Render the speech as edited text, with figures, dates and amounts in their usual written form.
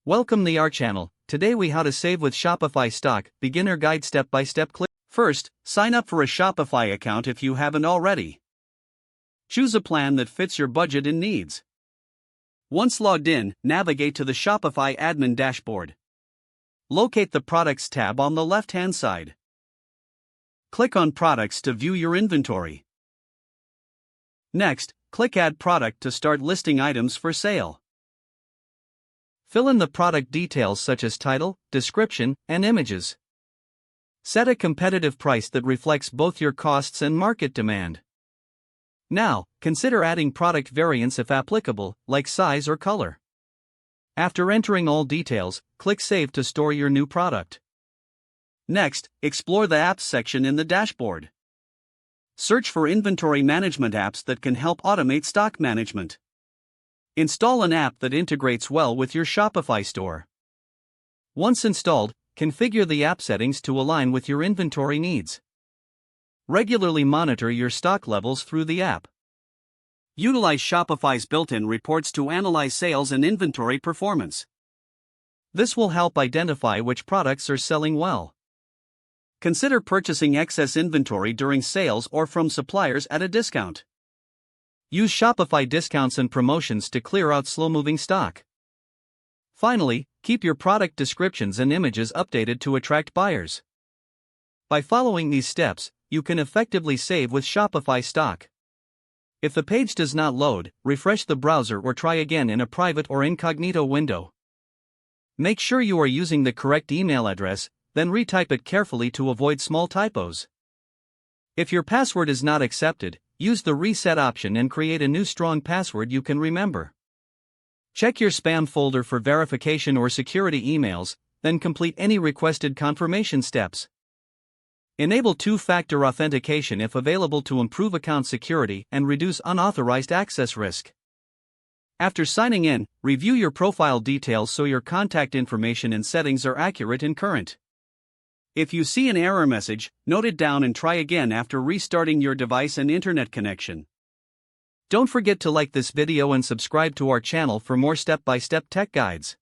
Welcome to our channel. Today we how to save with Shopify stock, beginner guide step-by-step. Click. First, sign up for a Shopify account if you haven't already. Choose a plan that fits your budget and needs. Once logged in, navigate to the Shopify admin dashboard. Locate the Products tab on the left-hand side. Click on Products to view your inventory. Next, click Add Product to start listing items for sale. Fill in the product details such as title, description, and images. Set a competitive price that reflects both your costs and market demand. Now, consider adding product variants if applicable, like size or color. After entering all details, click Save to store your new product. Next, explore the Apps section in the dashboard. Search for inventory management apps that can help automate stock management. Install an app that integrates well with your Shopify store. Once installed, configure the app settings to align with your inventory needs. Regularly monitor your stock levels through the app. Utilize Shopify's built-in reports to analyze sales and inventory performance. This will help identify which products are selling well. Consider purchasing excess inventory during sales or from suppliers at a discount. Use Shopify discounts and promotions to clear out slow-moving stock. Finally, keep your product descriptions and images updated to attract buyers. By following these steps, you can effectively save with Shopify stock. If the page does not load, refresh the browser or try again in a private or incognito window. Make sure you are using the correct email address, then retype it carefully to avoid small typos. If your password is not accepted, use the reset option and create a new strong password you can remember. Check your spam folder for verification or security emails, then complete any requested confirmation steps. Enable two-factor authentication if available to improve account security and reduce unauthorized access risk. After signing in, review your profile details so your contact information and settings are accurate and current. If you see an error message, note it down and try again after restarting your device and internet connection. Don't forget to like this video and subscribe to our channel for more step-by-step tech guides.